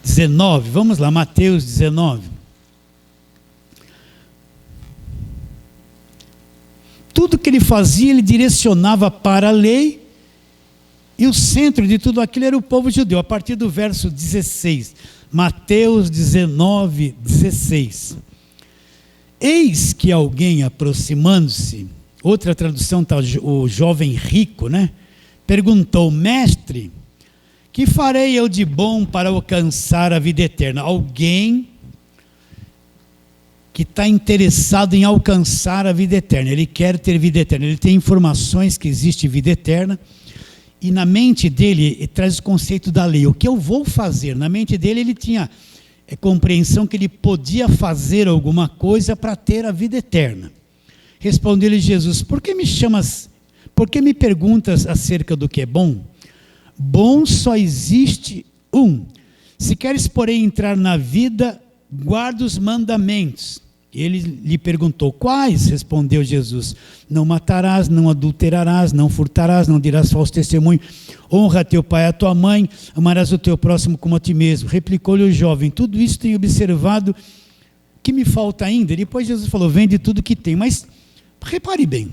19. Vamos lá, Mateus 19. Tudo que ele fazia, ele direcionava para a lei, e o centro de tudo aquilo era o povo judeu. A partir do verso 16, Mateus 19, 16. Eis que alguém aproximando-se, outra tradução está o jovem rico, né? Perguntou: mestre, que farei eu de bom para alcançar a vida eterna? Alguém que está interessado em alcançar a vida eterna, ele quer ter vida eterna, ele tem informações que existe vida eterna, e na mente dele ele traz o conceito da lei. O que eu vou fazer? Na mente dele ele tinha compreensão que ele podia fazer alguma coisa para ter a vida eterna. Respondeu-lhe Jesus: por que me perguntas acerca do que é bom? Bom só existe um. Se queres, porém, entrar na vida, guarda os mandamentos. Ele lhe perguntou: quais? Respondeu Jesus: não matarás, não adulterarás, não furtarás, não dirás falso testemunho, honra a teu pai e a tua mãe, amarás o teu próximo como a ti mesmo. Replicou-lhe o jovem: tudo isso tenho observado, que me falta ainda? E depois Jesus falou: vende tudo que tem. Mas repare bem,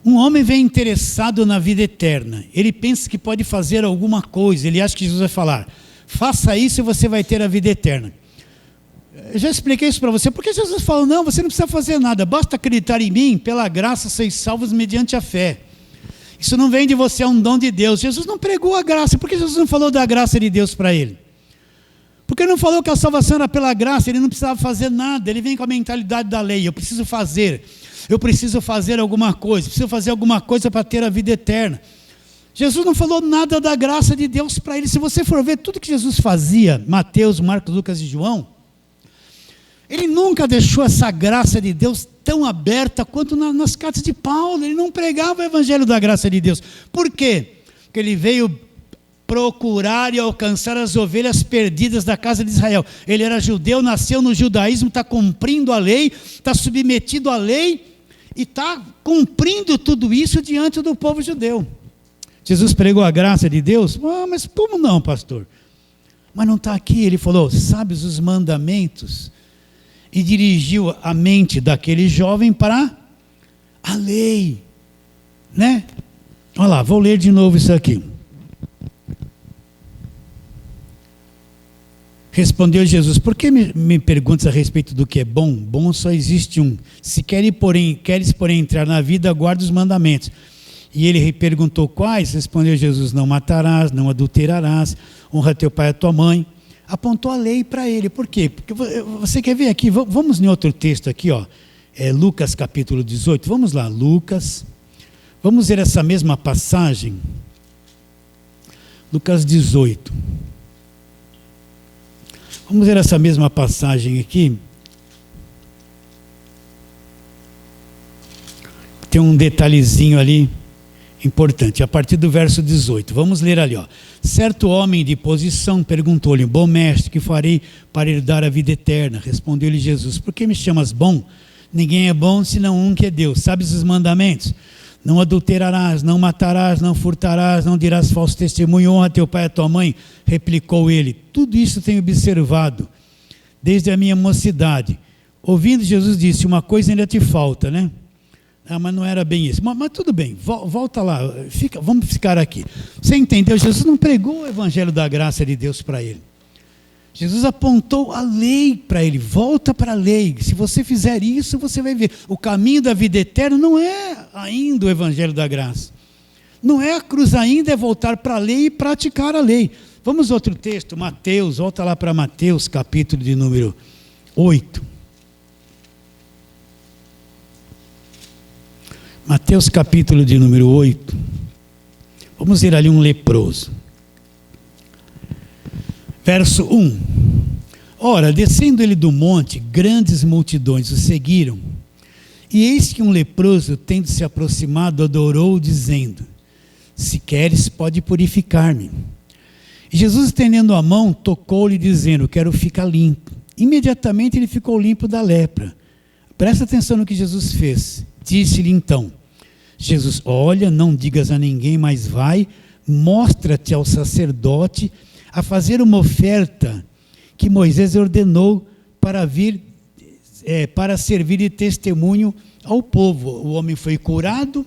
um homem vem interessado na vida eterna, ele pensa que pode fazer alguma coisa, ele acha que Jesus vai falar: faça isso e você vai ter a vida eterna. Eu já expliquei isso para você, porque Jesus falou: não, você não precisa fazer nada, basta acreditar em mim, pela graça sois salvos mediante a fé. Isso não vem de você, é um dom de Deus. Jesus não pregou a graça. Por que Jesus não falou da graça de Deus para ele? Porque ele não falou que a salvação era pela graça, ele não precisava fazer nada. Ele vem com a mentalidade da lei: eu preciso fazer alguma coisa, preciso fazer alguma coisa para ter a vida eterna. Jesus não falou nada da graça de Deus para ele. Se você for ver tudo que Jesus fazia, Mateus, Marcos, Lucas e João, ele nunca deixou essa graça de Deus tão aberta quanto nas cartas de Paulo. Ele não pregava o evangelho da graça de Deus. Por quê? Porque ele veio procurar e alcançar as ovelhas perdidas da casa de Israel. Ele era judeu, nasceu no judaísmo, está cumprindo a lei, está submetido à lei e está cumprindo tudo isso diante do povo judeu. Jesus pregou a graça de Deus? Mas como não, pastor? Mas não está aqui. Ele falou: sabes os mandamentos? E dirigiu a mente daquele jovem para a lei, né? Olha lá, vou ler de novo isso aqui. Respondeu Jesus: por que me perguntas a respeito do que é bom? Bom só existe um. Se queres, porém, entrar na vida, guarda os mandamentos. E ele perguntou: quais? Respondeu Jesus: não matarás, não adulterarás, honra teu pai e a tua mãe. Apontou a lei para ele. Por quê? Porque você quer ver aqui, vamos em outro texto aqui, ó. Lucas capítulo 18, vamos lá, Lucas, vamos ver essa mesma passagem, Lucas 18, vamos ver essa mesma passagem aqui. Tem um detalhezinho ali importante, a partir do verso 18, vamos ler ali, ó. Certo homem de posição perguntou-lhe: bom mestre, que farei para herdar a vida eterna? Respondeu-lhe Jesus: por que me chamas bom? Ninguém é bom senão um, que é Deus. Sabes os mandamentos? Não adulterarás, não matarás, não furtarás, não dirás falso testemunho, honra teu pai e a tua mãe. Replicou ele: tudo isso tenho observado desde a minha mocidade. Ouvindo, Jesus disse: uma coisa ainda te falta, né? Mas não era bem isso. Mas tudo bem, volta lá, vamos ficar aqui. Você entendeu? Jesus não pregou o evangelho da graça de Deus para ele. Jesus apontou a lei para ele: volta para a lei. Se você fizer isso, você vai ver. O caminho da vida eterna não é ainda o evangelho da graça. Não é a cruz ainda, é voltar para a lei e praticar a lei. Vamos outro texto, Mateus, volta lá para Mateus, capítulo de número 8. Mateus capítulo de número 8, vamos ver ali um leproso. Verso 1. Ora, descendo ele do monte, grandes multidões o seguiram. E eis que um leproso, tendo se aproximado, adorou, dizendo: se queres, pode purificar-me. E Jesus, estendendo a mão, tocou-lhe, dizendo: quero ficar limpo. Imediatamente ele ficou limpo da lepra. Presta atenção no que Jesus fez. Disse-lhe então Jesus: olha, não digas a ninguém, mas vai, mostra-te ao sacerdote, a fazer uma oferta que Moisés ordenou para servir de testemunho ao povo. O homem foi curado.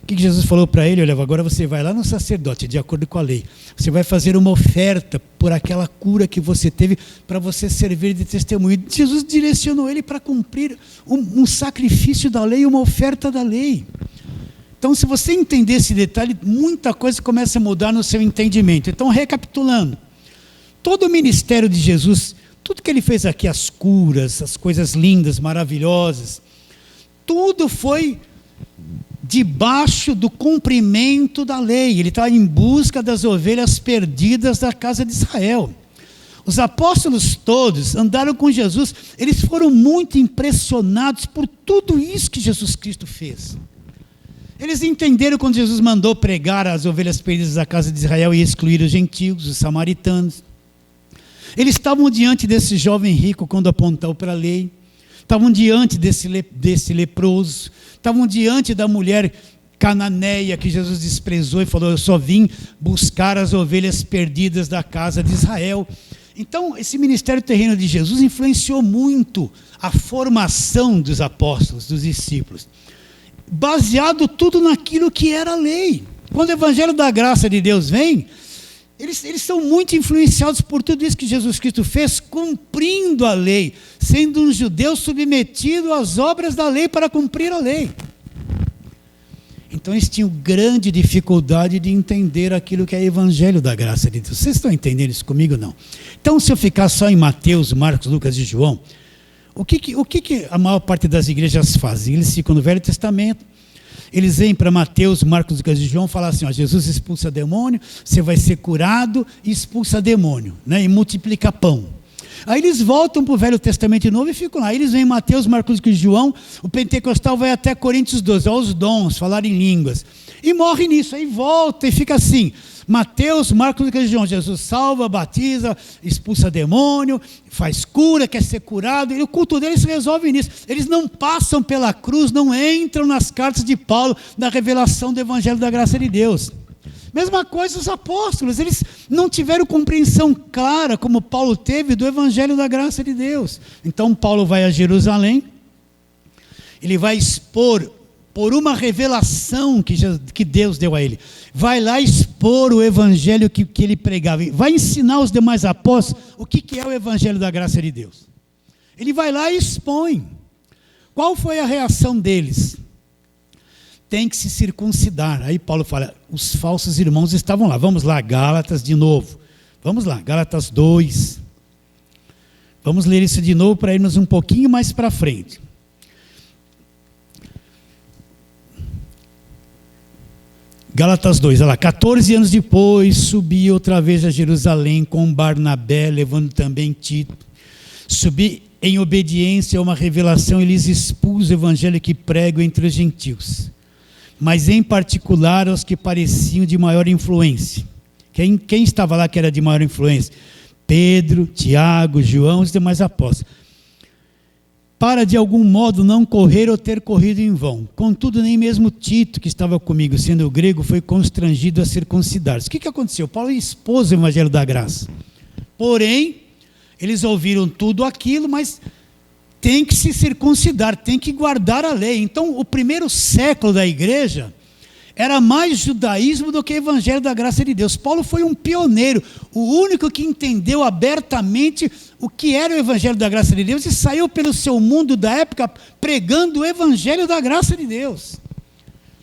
O que Jesus falou para ele? Olha, agora você vai lá no sacerdote, de acordo com a lei. Você vai fazer uma oferta por aquela cura que você teve, para você servir de testemunho. Jesus direcionou ele para cumprir um sacrifício da lei, uma oferta da lei. Então, se você entender esse detalhe, muita coisa começa a mudar no seu entendimento. Então, recapitulando, todo o ministério de Jesus, tudo que ele fez aqui, as curas, as coisas lindas, maravilhosas, tudo foi debaixo do cumprimento da lei. Ele está em busca das ovelhas perdidas da casa de Israel. Os apóstolos todos andaram com Jesus, eles foram muito impressionados por tudo isso que Jesus Cristo fez. Eles entenderam quando Jesus mandou pregar as ovelhas perdidas da casa de Israel e excluir os gentios, os samaritanos. Eles estavam diante desse jovem rico quando apontou para a lei, estavam diante desse leproso, estavam diante da mulher cananeia que Jesus desprezou e falou: eu só vim buscar as ovelhas perdidas da casa de Israel. Então, esse ministério terreno de Jesus influenciou muito a formação dos apóstolos, dos discípulos, baseado tudo naquilo que era a lei. Quando o evangelho da graça de Deus vem, eles são muito influenciados por tudo isso que Jesus Cristo fez, cumprindo a lei, sendo um judeu submetido às obras da lei para cumprir a lei. Então eles tinham grande dificuldade de entender aquilo que é o evangelho da graça de Deus. Vocês estão entendendo isso comigo ou não? Então, se eu ficar só em Mateus, Marcos, Lucas e João, o que a maior parte das igrejas fazem? Eles ficam no Velho Testamento, eles vêm para Mateus, Marcos, Lucas e João falar assim: ó, Jesus expulsa demônio, você vai ser curado e expulsa demônio, né, e multiplica pão. Aí eles voltam para o Velho Testamento de novo e ficam lá. Aí eles vêm em Mateus, Marcos e João, o pentecostal vai até Coríntios 12, aos dons, falar em línguas. E morre nisso, aí volta e fica assim. Mateus, Marcos e João, Jesus salva, batiza, expulsa demônio, faz cura, quer ser curado, e o culto deles resolve nisso. Eles não passam pela cruz, não entram nas cartas de Paulo, na revelação do Evangelho da graça de Deus. Mesma coisa os apóstolos, eles não tiveram compreensão clara, como Paulo teve, do Evangelho da graça de Deus. Então Paulo vai a Jerusalém, ele vai expor, por uma revelação que Deus deu a ele, vai lá expor o Evangelho que ele pregava, vai ensinar os demais apóstolos o que é o Evangelho da graça de Deus. Ele vai lá e expõe. Qual foi a reação deles? Tem que se circuncidar. Aí Paulo fala, os falsos irmãos estavam lá. Vamos lá, Gálatas de novo. Vamos lá, Gálatas 2. Vamos ler isso de novo para irmos um pouquinho mais para frente. Gálatas 2, olha lá. 14 anos depois, subi outra vez a Jerusalém com Barnabé, levando também Tito. Subi em obediência a uma revelação e lhes expus o evangelho que prego entre os gentios, mas em particular aos que pareciam de maior influência. Quem estava lá que era de maior influência? Pedro, Tiago, João e os demais apóstolos. Para de algum modo não correr ou ter corrido em vão. Contudo, nem mesmo Tito, que estava comigo, sendo grego, foi constrangido a circuncidar-se. O que aconteceu? Paulo expôs o evangelho da graça. Porém, eles ouviram tudo aquilo, mas tem que se circuncidar, tem que guardar a lei. Então, o primeiro século da igreja era mais judaísmo do que evangelho da graça de Deus. Paulo foi um pioneiro, o único que entendeu abertamente o que era o evangelho da graça de Deus e saiu pelo seu mundo da época pregando o evangelho da graça de Deus.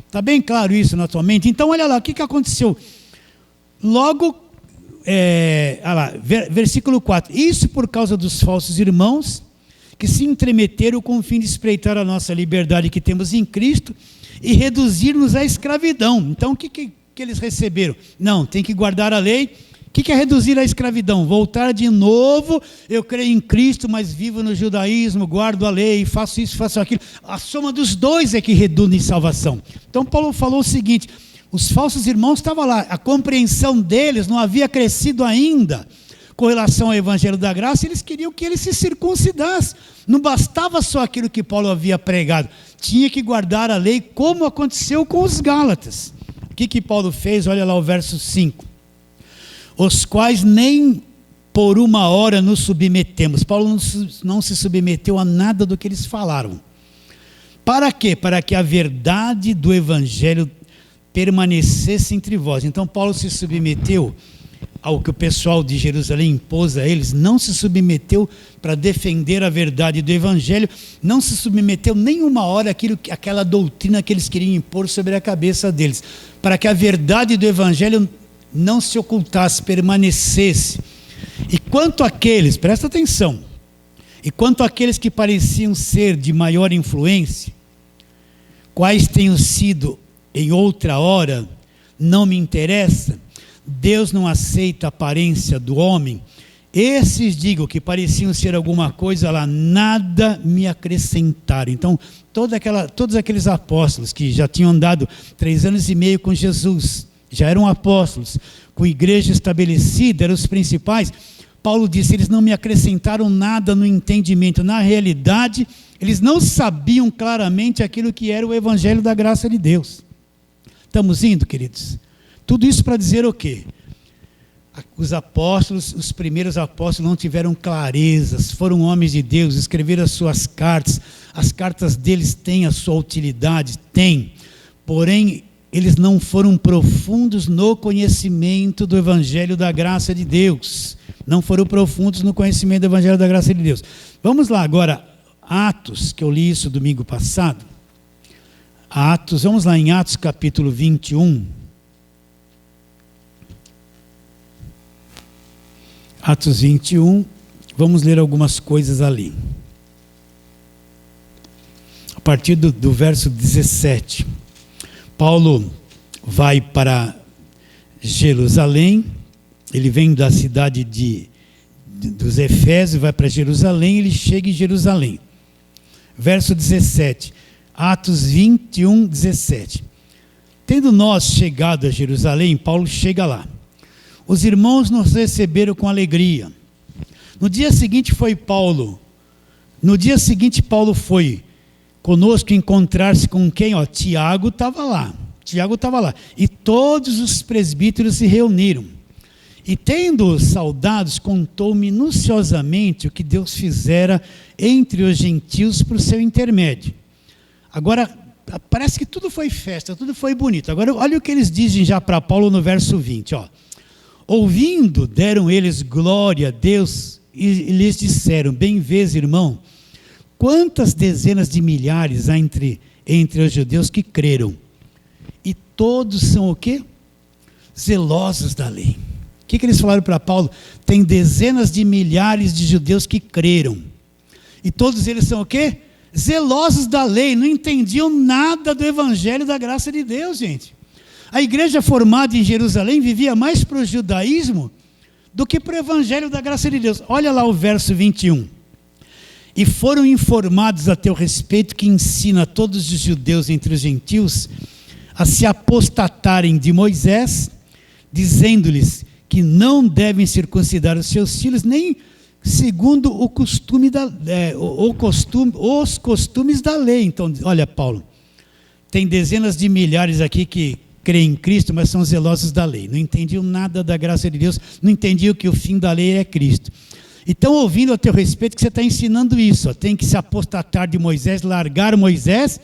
Está bem claro isso na tua mente? Então, olha lá, o que aconteceu? Logo, versículo 4. Isso por causa dos falsos irmãos, que se entremeteram com o fim de espreitar a nossa liberdade que temos em Cristo e reduzir-nos à escravidão. Então, o que eles receberam? Não, tem que guardar a lei. O que é reduzir à escravidão? Voltar de novo, eu creio em Cristo, mas vivo no judaísmo, guardo a lei, faço isso, faço aquilo. A soma dos dois é que reduz em salvação. Então, Paulo falou o seguinte, os falsos irmãos estavam lá, a compreensão deles não havia crescido ainda com relação ao evangelho da graça, eles queriam que ele se circuncidasse. Não bastava só aquilo que Paulo havia pregado, tinha que guardar a lei, como aconteceu com os Gálatas. O que Paulo fez? Olha lá o verso 5. Os quais nem por uma hora nos submetemos. Paulo não se submeteu a nada do que eles falaram. Para quê? Para que a verdade do evangelho permanecesse entre vós. Então Paulo se submeteu ao que o pessoal de Jerusalém impôs a eles, não se submeteu para defender a verdade do evangelho, não se submeteu nem uma hora àquela doutrina que eles queriam impor sobre a cabeça deles, para que a verdade do evangelho não se ocultasse, permanecesse. E quanto àqueles, presta atenção, e quanto àqueles que pareciam ser de maior influência, quais tenham sido em outra hora, não me interessa. Deus não aceita a aparência do homem, Esses, digo, que pareciam ser alguma coisa lá, nada me acrescentaram. Então, todos aqueles apóstolos que já tinham andado 3 anos e meio com Jesus, já eram apóstolos, com igreja estabelecida, eram os principais. Paulo disse, eles não me acrescentaram nada no entendimento. Na realidade, eles não sabiam claramente aquilo que era o evangelho da graça de Deus. Estamos indo, queridos? Tudo isso para dizer o quê? Os apóstolos, os primeiros apóstolos não tiveram clarezas, foram homens de Deus, escreveram as suas cartas, as cartas deles têm a sua utilidade, têm, porém eles não foram profundos no conhecimento do evangelho da graça de Deus, não foram profundos no conhecimento do evangelho da graça de Deus. Vamos lá agora, Atos, que eu li isso domingo passado, Atos, vamos lá em Atos capítulo 21, Atos 21, vamos ler algumas coisas ali. A partir do verso 17. Paulo vai para Jerusalém, ele vem da cidade dos Efésios, vai para Jerusalém, ele chega em Jerusalém. Verso 17, Atos 21, 17. Tendo nós chegado a Jerusalém, Paulo chega lá. Os irmãos nos receberam com alegria. No dia seguinte Paulo foi conosco encontrar-se com quem? Tiago estava lá. E todos os presbíteros se reuniram. E tendo saudados, contou minuciosamente o que Deus fizera entre os gentios por seu intermédio. Agora, parece que tudo foi festa, tudo foi bonito. Agora, olha o que eles dizem já para Paulo no verso 20, Ouvindo, deram eles glória a Deus e lhes disseram, bem vês, irmão, quantas dezenas de milhares há entre os judeus que creram. E todos são o quê? Zelosos da lei. O que eles falaram para Paulo? Tem dezenas de milhares de judeus que creram. E todos eles são o quê? Zelosos da lei, não entendiam nada do evangelho da graça de Deus, gente. A igreja formada em Jerusalém vivia mais para o judaísmo do que para o evangelho da graça de Deus. Olha lá o verso 21. E foram informados a teu respeito que ensina a todos os judeus entre os gentios a se apostatarem de Moisés, dizendo-lhes que não devem circuncidar os seus filhos, nem segundo os costumes da lei. Então, olha, Paulo, tem dezenas de milhares aqui que creem em Cristo, mas são zelosos da lei. Não entendiam nada da graça de Deus, não entendiam que o fim da lei é Cristo. Então, ouvindo a teu respeito, que você está ensinando isso, tem que se apostatar de Moisés, largar Moisés,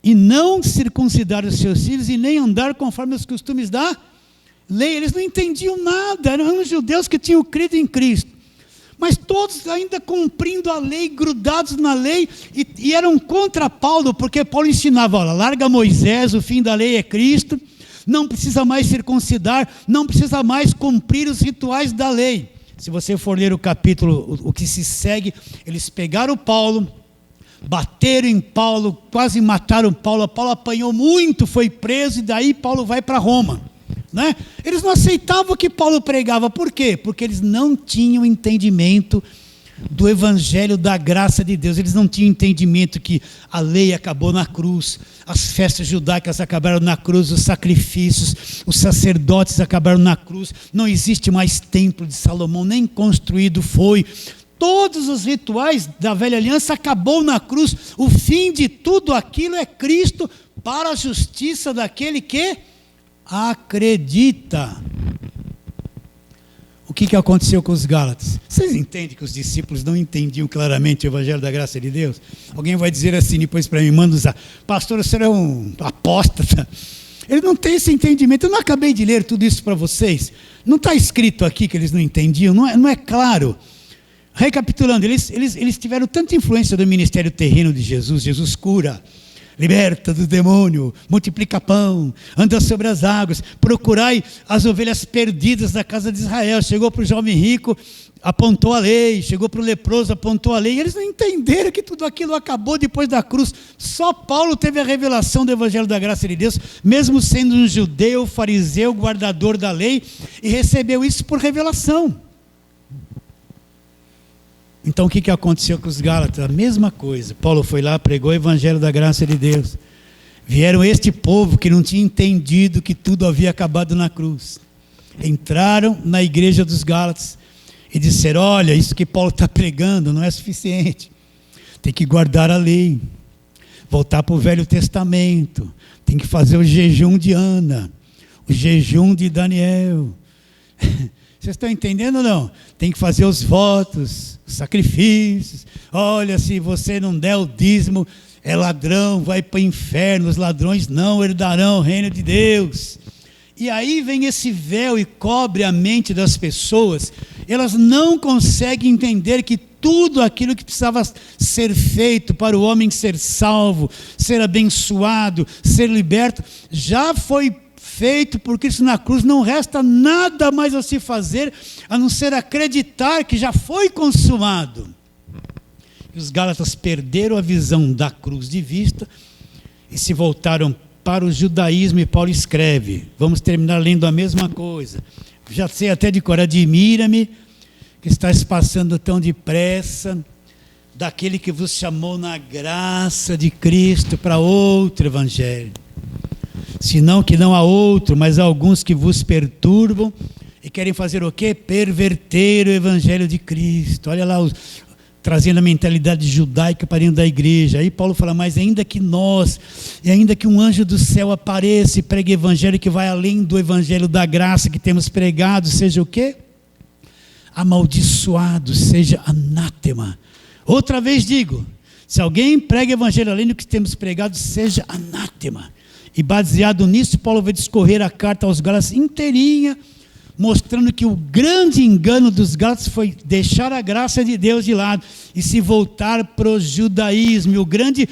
e não circuncidar os seus filhos, e nem andar conforme os costumes da lei. Eles não entendiam nada, eram os judeus que tinham crido em Cristo. Mas todos ainda cumprindo a lei, grudados na lei, e eram contra Paulo, porque Paulo ensinava, olha, larga Moisés, o fim da lei é Cristo, não precisa mais circuncidar, não precisa mais cumprir os rituais da lei. Se você for ler o capítulo, o que se segue, eles pegaram Paulo, bateram em Paulo, quase mataram Paulo apanhou muito, foi preso, e daí Paulo vai para Roma. Né? Eles não aceitavam o que Paulo pregava. Por quê? Porque eles não tinham entendimento do evangelho da graça de Deus. Eles não tinham entendimento que a lei acabou na cruz, as festas judaicas acabaram na cruz, os sacrifícios, os sacerdotes acabaram na cruz, não existe mais templo de Salomão, nem construído foi. Todos os rituais da velha aliança acabou na cruz. O fim de tudo aquilo é Cristo para a justiça daquele que acredita. O que aconteceu com os Gálatas? Vocês entendem que os discípulos não entendiam claramente o evangelho da graça de Deus? Alguém vai dizer assim depois para mim, manda usar, pastor, o senhor é um apóstata. Ele não tem esse entendimento. Eu não acabei de ler tudo isso para vocês. Não está escrito aqui que eles não entendiam, não é claro. Recapitulando, eles tiveram tanta influência do ministério terreno de Jesus. Jesus cura, liberta do demônio, multiplica pão, anda sobre as águas, procurai as ovelhas perdidas da casa de Israel. Chegou para o jovem rico, apontou a lei, chegou para o leproso, apontou a lei. E eles não entenderam que tudo aquilo acabou depois da cruz. Só Paulo teve a revelação do evangelho da graça de Deus, mesmo sendo um judeu, fariseu, guardador da lei, e recebeu isso por revelação. Então o que aconteceu com os Gálatas? A mesma coisa. Paulo foi lá, pregou o evangelho da graça de Deus. Vieram este povo que não tinha entendido que tudo havia acabado na cruz. Entraram na igreja dos Gálatas e disseram: olha, isso que Paulo está pregando não é suficiente. Tem que guardar a lei, voltar para o Velho Testamento, tem que fazer o jejum de Ana, o jejum de Daniel. Vocês estão entendendo ou não? Tem que fazer os votos, os sacrifícios. Olha, se você não der o dízimo, é ladrão, vai para o inferno. Os ladrões não herdarão o reino de Deus. E aí vem esse véu e cobre a mente das pessoas. Elas não conseguem entender que tudo aquilo que precisava ser feito para o homem ser salvo, ser abençoado, ser liberto, já foi feito por Cristo na cruz. Não resta nada mais a se fazer, a não ser acreditar que já foi consumado. E os Gálatas perderam a visão da cruz de vista e se voltaram para o judaísmo, e Paulo escreve, vamos terminar lendo a mesma coisa, já sei até de cor: admira-me que estás passando tão depressa daquele que vos chamou na graça de Cristo para outro evangelho, senão que não há outro, mas há alguns que vos perturbam e querem fazer o quê? Perverter o evangelho de Cristo. Olha lá, trazendo a mentalidade judaica para dentro da igreja. Aí Paulo fala: mas ainda que nós, e ainda que um anjo do céu apareça e pregue evangelho que vai além do evangelho da graça que temos pregado, seja o quê? Amaldiçoado, seja anátema. Outra vez digo, se alguém prega evangelho além do que temos pregado, seja anátema. E baseado nisso, Paulo vai discorrer a carta aos Gálatas inteirinha, mostrando que o grande engano dos Gálatas foi deixar a graça de Deus de lado e se voltar para o judaísmo. E o grande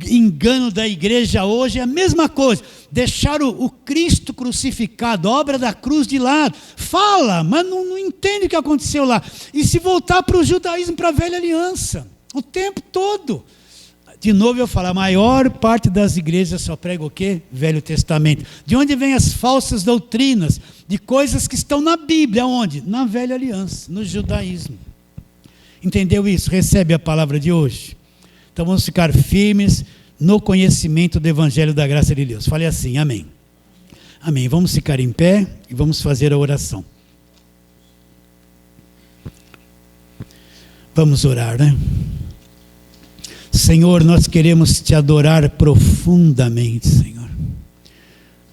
engano da igreja hoje é a mesma coisa: deixar o Cristo crucificado, a obra da cruz de lado. Fala, mas não entende o que aconteceu lá. E se voltar para o judaísmo, para a velha aliança, o tempo todo. De novo eu falo, a maior parte das igrejas só prega o quê? Velho Testamento. De onde vêm as falsas doutrinas? De coisas que estão na Bíblia. Onde? Na velha aliança, no judaísmo. Entendeu isso? Recebe a palavra de hoje? Então vamos ficar firmes no conhecimento do evangelho da graça de Deus. Fale assim, amém. Amém. Vamos ficar em pé e vamos fazer a oração. Vamos orar, né? Senhor, nós queremos te adorar profundamente, Senhor.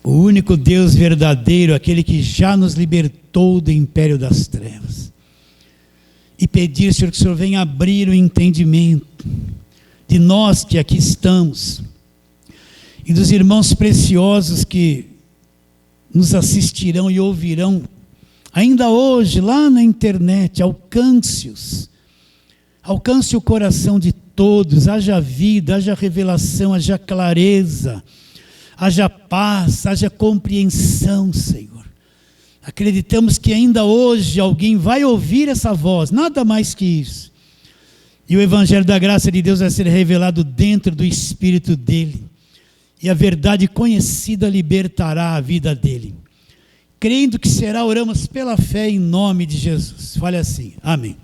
O único Deus verdadeiro, aquele que já nos libertou do império das trevas. E pedir, Senhor, que o Senhor venha abrir o entendimento de nós que aqui estamos e dos irmãos preciosos que nos assistirão e ouvirão ainda hoje lá na internet. Alcance-os, alcance o coração de todos, haja vida, haja revelação, haja clareza, haja paz, haja compreensão, Senhor. Acreditamos que ainda hoje alguém vai ouvir essa voz, nada mais que isso. E o evangelho da graça de Deus vai ser revelado dentro do espírito dele. E a verdade conhecida libertará a vida dele. Crendo que será, oramos pela fé em nome de Jesus. Fale assim, amém.